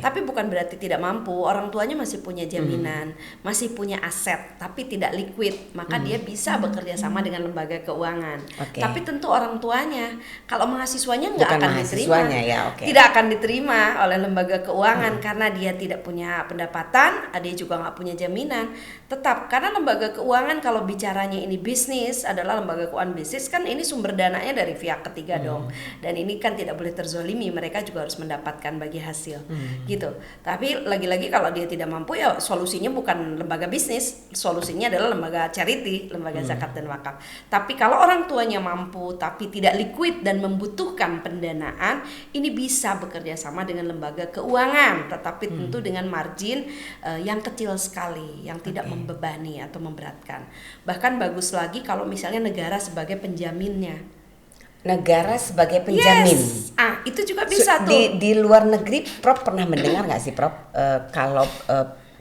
Tapi bukan berarti tidak mampu, orang tuanya masih punya jaminan, masih punya aset, tapi tidak liquid, maka dia bisa bekerja sama dengan lembaga keuangan. Tapi tentu orang tuanya, kalau mahasiswanya nggak akan diterima, tidak akan diterima oleh lembaga keuangan karena dia tidak punya pendapatan, dia juga nggak punya jaminan. Tetap karena lembaga keuangan kalau bicaranya ini bisnis, adalah lembaga keuangan bisnis, kan ini sumber dananya dari pihak ketiga dong, dan ini kan tidak boleh terzolimi, mereka juga harus mendapatkan bagi hasil, gitu. Tapi lagi-lagi kalau dia tidak mampu, ya solusinya bukan lembaga bisnis, solusinya adalah lembaga charity, lembaga zakat dan wakaf. Tapi kalau orang tuanya mampu tapi tidak liquid dan membutuhkan pendanaan, ini bisa bekerja sama dengan lembaga keuangan, tetapi tentu dengan margin yang kecil sekali, yang tidak membebani atau memberatkan. Bahkan bagus lagi kalau misalnya negara sebagai penjaminnya. Negara sebagai penjamin. Itu juga bisa tuh. Di luar negeri, Prof pernah mendengar nggak sih Prof kalau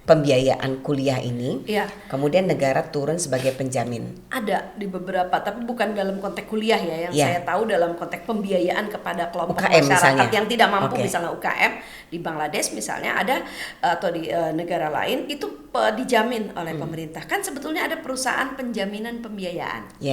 pembiayaan kuliah ini, kemudian negara turun sebagai penjamin? Ada di beberapa, tapi bukan dalam konteks kuliah ya. Yang saya tahu dalam konteks pembiayaan kepada kelompok UKM masyarakat misalnya. yang tidak mampu, misalnya UKM di Bangladesh misalnya ada, atau di negara lain itu dijamin oleh pemerintah. Kan sebetulnya ada perusahaan penjaminan pembiayaan.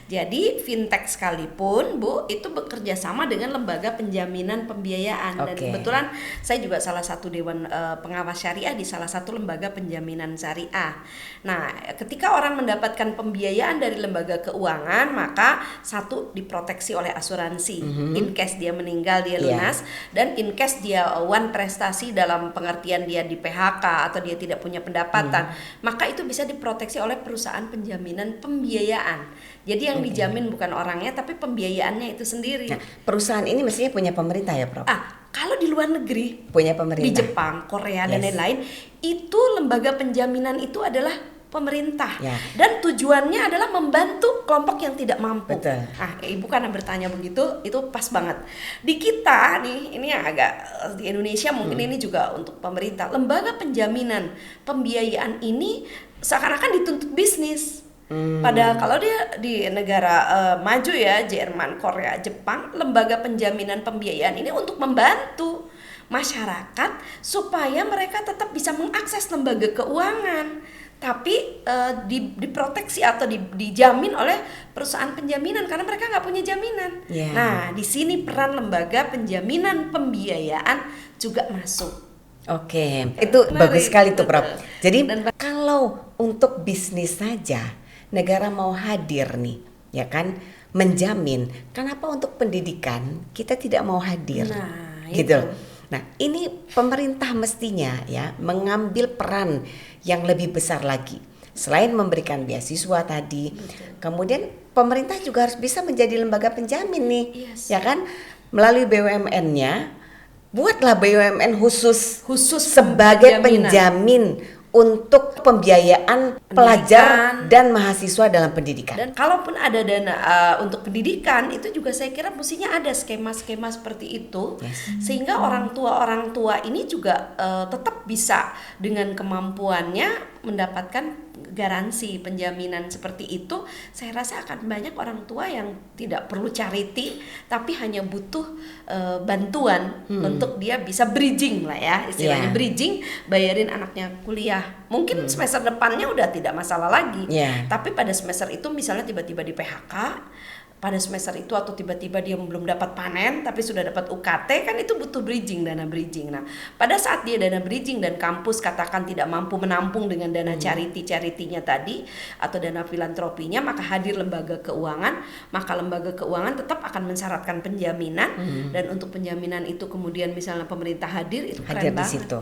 Jadi fintech sekalipun Bu itu bekerja sama dengan lembaga penjaminan pembiayaan. Dan kebetulan saya juga salah satu dewan pengawas syariah di salah satu lembaga penjaminan syariah. Nah, ketika orang mendapatkan pembiayaan dari lembaga keuangan, maka satu diproteksi oleh asuransi. In case dia meninggal dia lunas, dan in case dia prestasi dalam pengertian dia di PHK atau dia tidak punya pendapatan, maka itu bisa diproteksi oleh perusahaan penjaminan pembiayaan. Jadi yang dijamin bukan orangnya tapi pembiayaannya itu sendiri. Nah, perusahaan ini mestinya punya pemerintah ya, Prof? Kalau di luar negeri, punya di pemerintah. Jepang, Korea dan Yes. lain-lain, itu lembaga penjaminan itu adalah pemerintah Ya. dan tujuannya adalah membantu kelompok yang tidak mampu. Betul. Nah, ibu karena bertanya begitu, itu pas banget. Di kita nih, ini yang agak di Indonesia mungkin ini juga untuk pemerintah, lembaga penjaminan pembiayaan ini seakan-akan dituntut bisnis. Padahal kalau dia di negara maju ya, Jerman, Korea, Jepang, lembaga penjaminan pembiayaan ini untuk membantu masyarakat supaya mereka tetap bisa mengakses lembaga keuangan, tapi diproteksi atau dijamin oleh perusahaan penjaminan karena mereka nggak punya jaminan. Yeah. Nah, di sini peran lembaga penjaminan pembiayaan juga masuk. Oke, itu Menarik, bagus sekali tuh Prof. betul. Jadi Dan kalau untuk bisnis saja negara mau hadir nih, ya kan, menjamin. Kenapa untuk pendidikan kita tidak mau hadir? Nah, gitu. itu. Nah, ini pemerintah mestinya ya mengambil peran yang lebih besar lagi. Selain memberikan beasiswa tadi, kemudian pemerintah juga harus bisa menjadi lembaga penjamin nih, Yes. ya kan? Melalui BUMN-nya, buatlah BUMN khusus sebagai penjamin untuk pembiayaan pelajar dan mahasiswa dalam pendidikan. Dan kalaupun ada dana untuk pendidikan, itu juga saya kira mestinya ada skema-skema seperti itu, sehingga orang tua ini juga tetap bisa dengan kemampuannya mendapatkan garansi penjaminan seperti itu. Saya rasa akan banyak orang tua yang tidak perlu charity, tapi hanya butuh bantuan untuk dia bisa bridging lah ya, istilahnya bridging, bayarin anaknya kuliah. Mungkin semester depannya udah tidak masalah lagi, tapi pada semester itu misalnya tiba-tiba di PHK pada semester itu, atau tiba-tiba dia belum dapat panen tapi sudah dapat UKT, kan itu butuh bridging, dana bridging. Nah, pada saat dia dana bridging dan kampus katakan tidak mampu menampung dengan dana charity-nya tadi atau dana filantropinya, maka hadir lembaga keuangan, maka lembaga keuangan tetap akan mensyaratkan penjaminan, dan untuk penjaminan itu kemudian misalnya pemerintah hadir, itu keren di banget. situ.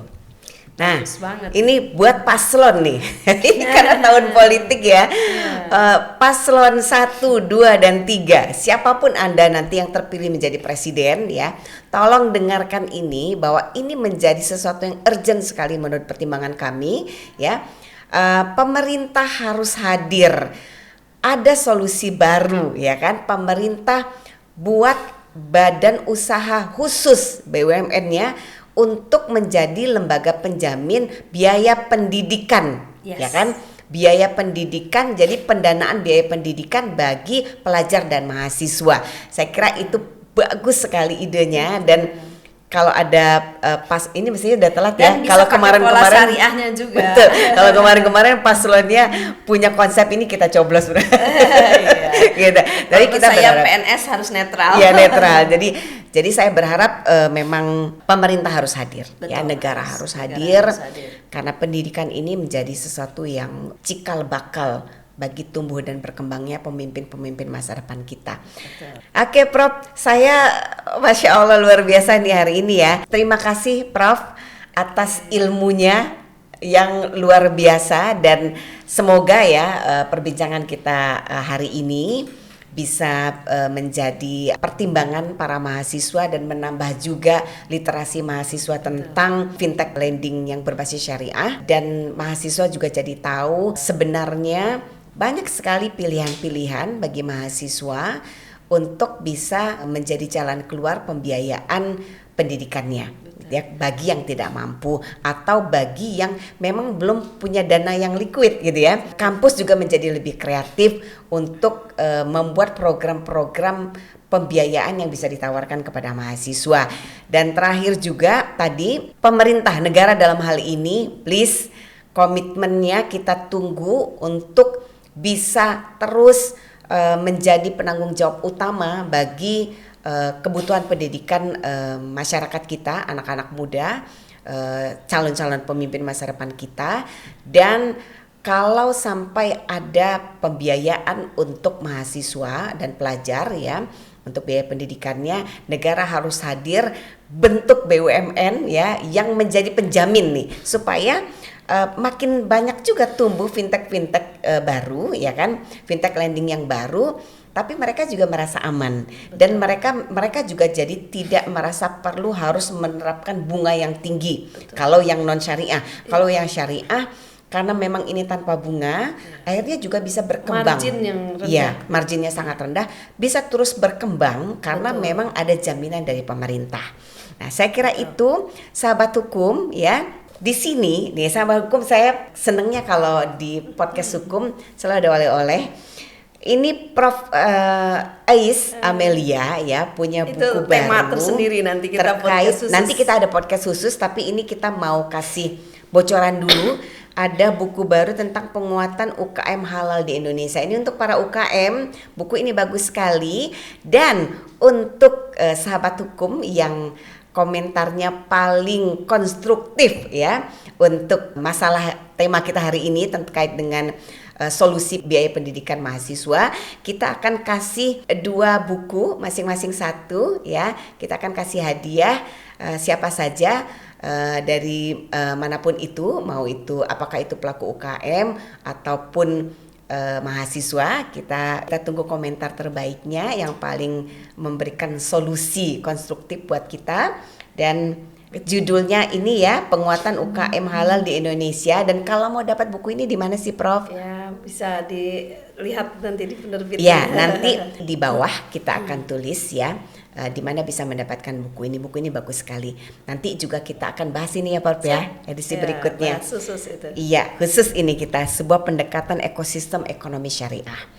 Nah, banget. ini buat paslon nih. Ini karena tahun politik ya. Paslon 1, 2, dan 3. Siapapun Anda nanti yang terpilih menjadi presiden ya, tolong dengarkan ini, bahwa ini menjadi sesuatu yang urgent sekali menurut pertimbangan kami ya. Pemerintah harus hadir. Ada solusi baru ya kan. Pemerintah buat badan usaha khusus BUMN-nya untuk menjadi lembaga penjamin biaya pendidikan, ya kan? Biaya pendidikan, jadi pendanaan biaya pendidikan bagi pelajar dan mahasiswa. Saya kira itu bagus sekali idenya, dan kalau ada pas ini mestinya udah telat ya. Kalau kemarin-kemarin syariahnya juga. Betul. Kalau kemarin-kemarin paslonnya punya konsep ini, kita coblos. Gitu. Jadi kita saya berharap PNS harus netral. Iya, netral. Jadi saya berharap memang pemerintah harus hadir, ya, negara harus hadir, karena pendidikan ini menjadi sesuatu yang cikal bakal bagi tumbuh dan berkembangnya pemimpin-pemimpin masa depan kita. Betul. Oke, Prof, saya Masya Allah luar biasa nih hari ini ya. Terima kasih Prof atas ilmunya yang luar biasa, dan semoga ya perbincangan kita hari ini bisa menjadi pertimbangan para mahasiswa dan menambah juga literasi mahasiswa tentang fintech lending yang berbasis syariah, dan mahasiswa juga jadi tahu sebenarnya banyak sekali pilihan-pilihan bagi mahasiswa untuk bisa menjadi jalan keluar pembiayaan pendidikannya. Ya, bagi yang tidak mampu atau bagi yang memang belum punya dana yang liquid gitu ya. Kampus juga menjadi lebih kreatif untuk membuat program-program pembiayaan yang bisa ditawarkan kepada mahasiswa. Dan terakhir juga tadi, pemerintah negara dalam hal ini, please komitmennya kita tunggu untuk bisa terus menjadi penanggung jawab utama bagi kebutuhan pendidikan masyarakat kita, anak-anak muda, calon-calon pemimpin masa depan kita. Dan kalau sampai ada pembiayaan untuk mahasiswa dan pelajar ya, untuk biaya pendidikannya, negara harus hadir bentuk BUMN ya yang menjadi penjamin nih, supaya makin banyak juga tumbuh fintech baru, ya kan, fintech lending yang baru. Tapi mereka juga merasa aman. Dan mereka juga jadi tidak merasa perlu harus menerapkan bunga yang tinggi. Betul. Kalau yang non syariah, kalau yang syariah karena memang ini tanpa bunga, akhirnya juga bisa berkembang. Margin yang rendah. Iya, marginnya sangat rendah, bisa terus berkembang karena memang ada jaminan dari pemerintah. Nah, saya kira itu sahabat hukum ya. Di sini nih sahabat hukum, saya senengnya kalau di podcast hukum selalu ada oleh-oleh. Ini Prof Ais Amelia ya punya buku itu baru tema tersendiri nanti kita terkait podcast khusus. Nanti kita ada podcast khusus, tapi ini kita mau kasih bocoran dulu. Ada buku baru tentang penguatan UKM halal di Indonesia. Ini untuk para UKM, buku ini bagus sekali. Dan untuk sahabat hukum yang komentarnya paling konstruktif ya untuk masalah tema kita hari ini terkait dengan solusi biaya pendidikan mahasiswa, kita akan kasih 2 buku masing-masing 1 ya. Kita akan kasih hadiah siapa saja dari manapun itu, mau itu apakah itu pelaku UKM ataupun mahasiswa. Kita tunggu komentar terbaiknya yang paling memberikan solusi konstruktif buat kita. Dan judulnya ini ya, penguatan UKM halal di Indonesia. Dan kalau mau dapat buku ini di mana sih, Prof? Ya, bisa dilihat nanti di penerbit. Ya, nanti di bawah kita akan tulis ya di mana bisa mendapatkan buku ini. Buku ini bagus sekali. Nanti juga kita akan bahas ini ya, Prof ya, edisi berikutnya. Khusus itu. Iya, khusus ini kita sebuah pendekatan ekosistem ekonomi syariah.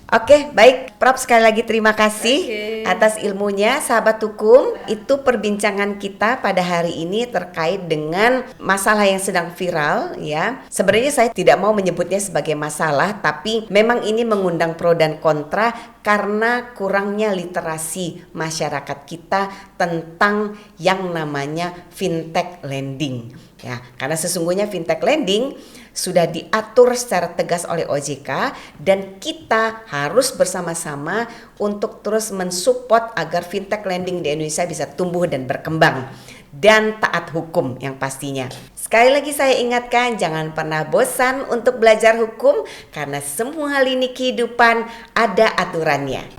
Oke, baik Prof, sekali lagi terima kasih atas ilmunya. Sahabat hukum, itu perbincangan kita pada hari ini terkait dengan masalah yang sedang viral ya. Sebenarnya saya tidak mau menyebutnya sebagai masalah, tapi memang ini mengundang pro dan kontra karena kurangnya literasi masyarakat kita tentang yang namanya fintech lending ya. Karena sesungguhnya fintech lending sudah diatur secara tegas oleh OJK dan kita harus bersama-sama untuk terus mensupport agar fintech lending di Indonesia bisa tumbuh dan berkembang dan taat hukum yang pastinya. Sekali lagi saya ingatkan, jangan pernah bosan untuk belajar hukum karena semua lini kehidupan ada aturannya.